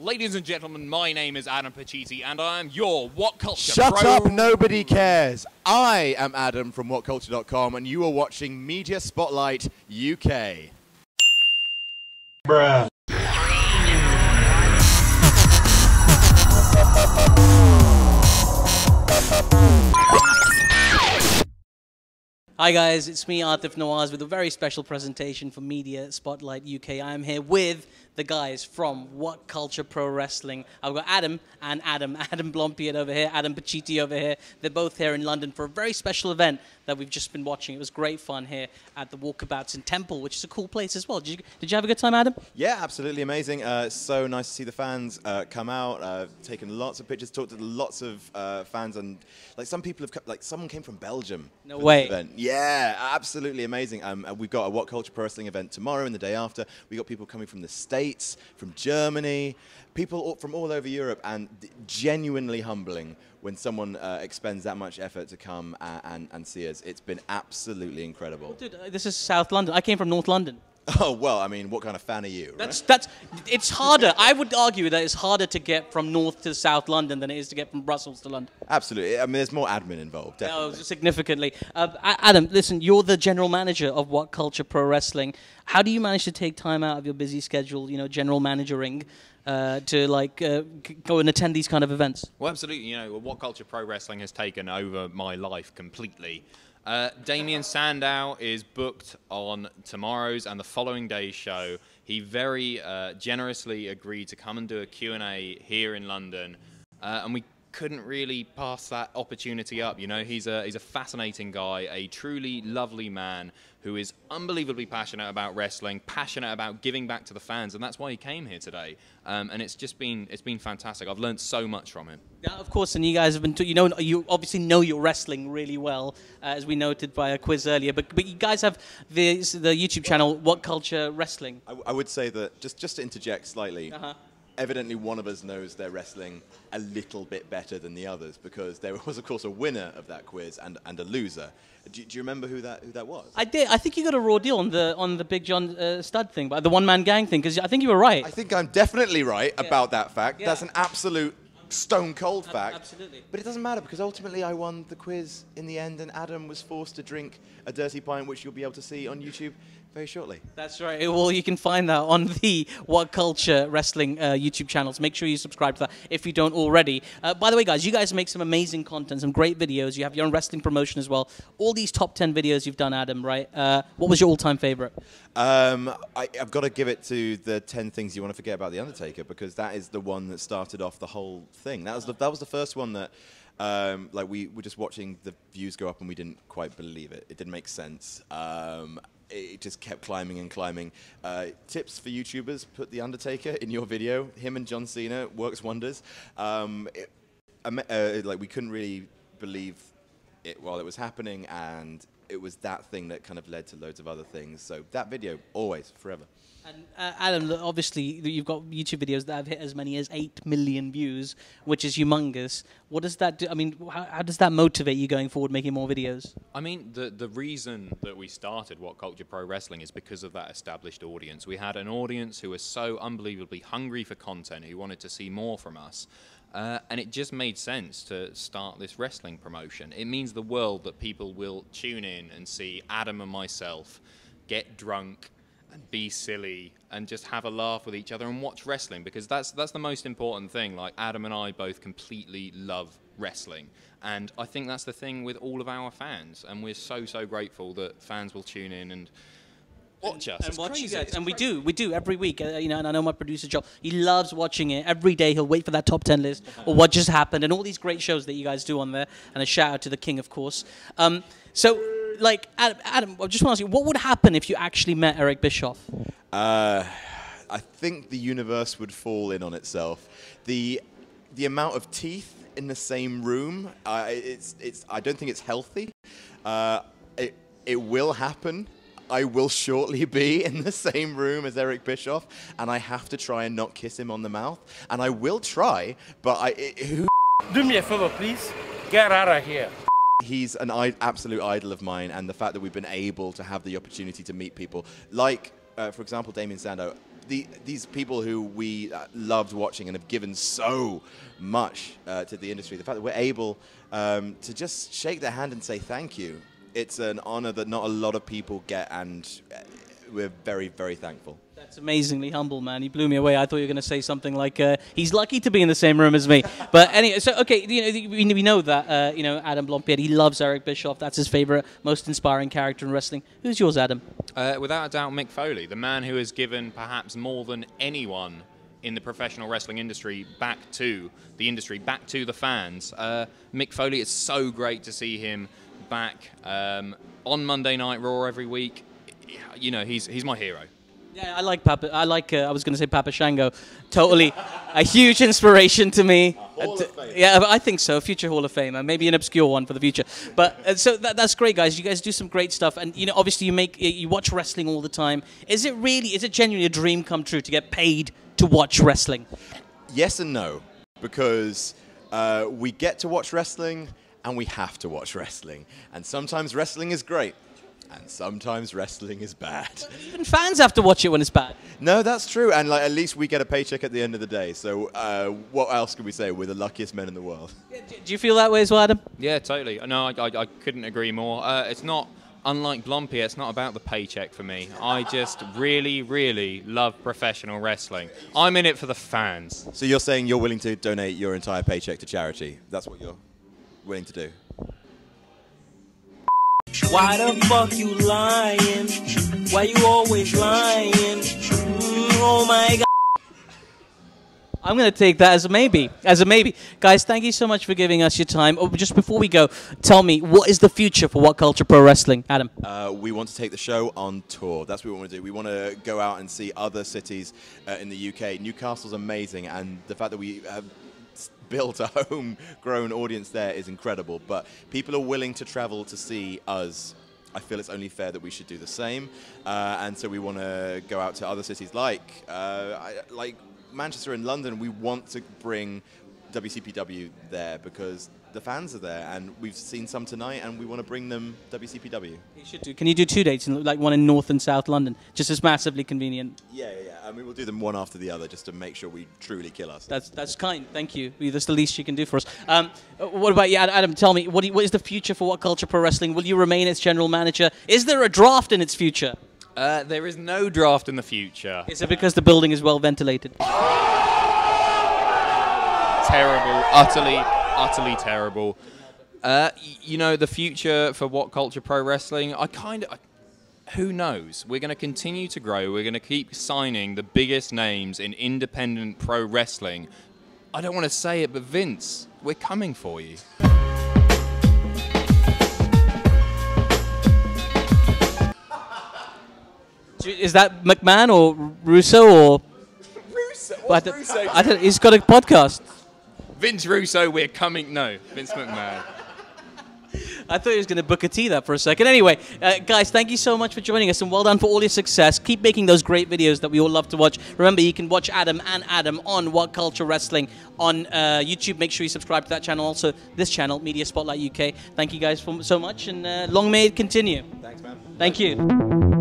Ladies and gentlemen, my name is Adam Pacitti, and I am your WhatCulture Shut Pro... up, nobody cares. I am Adam from WhatCulture.com, and you are watching Media Spotlight UK. Bruh. Hi guys, it's me, Aatif Nawaz, with a very special presentation for Media Spotlight UK. I am here with the guys from WhatCulture Pro Wrestling. I've got Adam and Adam Blampied over here, Adam Pacitti over here. They're both here in London for a very special event that we've just been watching. It was great fun here at the Walkabouts in Temple, which is a cool place as well. Did you have a good time, Adam? Yeah, absolutely amazing. It's so nice to see the fans come out, taken lots of pictures, talked to lots of fans, and like some people have, like someone came from Belgium. No way. Event. Yeah, absolutely amazing. We've got a WhatCulture Pro Wrestling event tomorrow and the day after. We got people coming from the States, from Germany, people from all over Europe, and genuinely humbling when someone expends that much effort to come and see us. It's been absolutely incredible. Well, dude, this is South London. I came from North London. Oh, well, I mean, what kind of fan are you? It's harder. I would argue that it's harder to get from North to South London than it is to get from Brussels to London. Absolutely. I mean, there's more admin involved, definitely. No, significantly. Adam, listen, you're the general manager of WhatCulture Pro Wrestling. How do you manage to take time out of your busy schedule, you know, general managering, to like go and attend these kind of events? Well, absolutely. You know, WhatCulture Pro Wrestling has taken over my life completely. Damien Sandow is booked on tomorrow's and the following day's show. He very generously agreed to come and do a Q&A here in London, and we couldn't really pass that opportunity up. You know, he's a fascinating guy, a truly lovely man who is unbelievably passionate about wrestling, passionate about giving back to the fans, and that's why he came here today. And it's been fantastic. I've learned so much from him. Yeah, of course, and you guys have been, you obviously know your wrestling really well, as we noted by a quiz earlier. But you guys have the YouTube channel WhatCulture Wrestling. I would say that just to interject slightly. Evidently, one of us knows their wrestling a little bit better than the others, because there was, of course, a winner of that quiz and a loser. Do you remember who that was? I did. I think you got a raw deal on the Big John Stud thing, the one-man gang thing, because I think you were right. I think I'm definitely right about that fact. Yeah. That's an absolute stone-cold fact. Absolutely. But it doesn't matter, because ultimately I won the quiz in the end, and Adam was forced to drink a dirty pint, which you'll be able to see on YouTube very shortly. That's right. Well, you can find that on the WhatCulture Wrestling YouTube channels. Make sure you subscribe to that if you don't already. By the way, guys, you guys make some amazing content, some great videos. You have your own wrestling promotion as well. All these top 10 videos you've done, Adam, right? What was your all-time favorite? I've got to give it to the 10 things you want to forget about The Undertaker, because that is the one that started off the whole thing. That was the first one that like we were just watching the views go up and we didn't quite believe it. It didn't make sense. It just kept climbing and climbing. Tips for YouTubers: put The Undertaker in your video. Him and John Cena works wonders. Like we couldn't really believe it while it was happening, and it was that thing that kind of led to loads of other things. So that video, always, forever. And Adam, obviously you've got YouTube videos that have hit as many as 8 million views, which is humongous. What does that do? I mean, how does that motivate you going forward, making more videos? I mean, the reason that we started WhatCulture Pro Wrestling is because of that established audience. We had an audience who was so unbelievably hungry for content, who wanted to see more from us. And it just made sense to start this wrestling promotion. It means the world that people will tune in and see Adam and myself get drunk and be silly and just have a laugh with each other and watch wrestling, because that's the most important thing. Like, Adam and I both completely love wrestling, and I think that's the thing with all of our fans, and we're so grateful that fans will tune in and watch us. And watch you guys. And we do every week. You know, and I know my producer Joel, he loves watching it every day. He'll wait for that top 10 list or what just happened and all these great shows that you guys do on there. And a shout out to the King, of course. So, like, Adam, I just want to ask you, what would happen if you actually met Eric Bischoff? I think the universe would fall in on itself. The amount of teeth in the same room, I don't think it's healthy. It will happen. I will shortly be in the same room as Eric Bischoff, and I have to try and not kiss him on the mouth. And I will try, but Do me a favor, please. Get out of here. He's an absolute idol of mine, and the fact that we've been able to have the opportunity to meet people like, for example, Damien Sandow. these people who we loved watching and have given so much to the industry, the fact that we're able to just shake their hand and say thank you, it's an honor that not a lot of people get, and we're very, very thankful. That's amazingly humble, man. You blew me away. I thought you were going to say something like, he's lucky to be in the same room as me. But anyway, so, okay, we know that, Adam Blampied, he loves Eric Bischoff. That's his favorite, most inspiring character in wrestling. Who's yours, Adam? Without a doubt, Mick Foley, the man who has given perhaps more than anyone in the professional wrestling industry back to the industry, back to the fans. Mick Foley, it's so great to see him back on Monday Night Raw every week. You know, he's my hero. Yeah, I like Papa. I was going to say Papa Shango. Totally, a huge inspiration to me. Hall of Fame. Yeah, I think so. Future Hall of Famer, maybe an obscure one for the future. But so that's great, guys. You guys do some great stuff, and obviously you watch wrestling all the time. Is it genuinely a dream come true to get paid to watch wrestling? Yes and no, because we get to watch wrestling and we have to watch wrestling, and sometimes wrestling is great. And sometimes wrestling is bad. Even fans have to watch it when it's bad. No, that's true. And at least we get a paycheck at the end of the day. So what else can we say? We're the luckiest men in the world. Do you feel that way as well, Adam? Yeah, totally. No, I couldn't agree more. It's not, unlike Blumpy, it's not about the paycheck for me. I just really, really love professional wrestling. I'm in it for the fans. So you're saying you're willing to donate your entire paycheck to charity? That's what you're willing to do? Why the fuck you lying? Why you always lying? Oh my God. I'm going to take that as a maybe. As a maybe. Guys, thank you so much for giving us your time. Oh, just before we go, tell me, what is the future for WhatCulture Pro Wrestling? Adam? We want to take the show on tour. That's what we want to do. We want to go out and see other cities in the UK. Newcastle's amazing, and the fact that we have built a homegrown audience there is incredible. But people are willing to travel to see us. I feel it's only fair that we should do the same. And so we want to go out to other cities like Manchester and London. We want to bring WCPW there because the fans are there, and we've seen some tonight, and we want to bring them WCPW. You should do. Can you do 2 dates, like one in North and South London, just as massively convenient? Yeah. I mean, we'll do them one after the other just to make sure we truly kill us. That's kind. Thank you. That's the least you can do for us. What about you, Adam? Tell me, what is the future for WhatCulture Pro Wrestling? Will you remain its general manager? Is there a draft in its future? There is no draft in the future. Is it because the building is well ventilated? Terrible. Utterly terrible. The future for WhatCulture Pro Wrestling, who knows? We're going to continue to grow. We're going to keep signing the biggest names in independent pro wrestling. I don't want to say it, but Vince, we're coming for you. Is that McMahon or Russo or? Russo? Russo? He's got a podcast. Vince Russo, we're coming. No, Vince McMahon. I thought he was going to book a tea there for a second. Anyway, guys, thank you so much for joining us, and well done for all your success. Keep making those great videos that we all love to watch. Remember, you can watch Adam and Adam on WhatCulture Wrestling on YouTube. Make sure you subscribe to that channel. Also, this channel, Media Spotlight UK. Thank you guys so much, and long may it continue. Thanks, man. Thank you.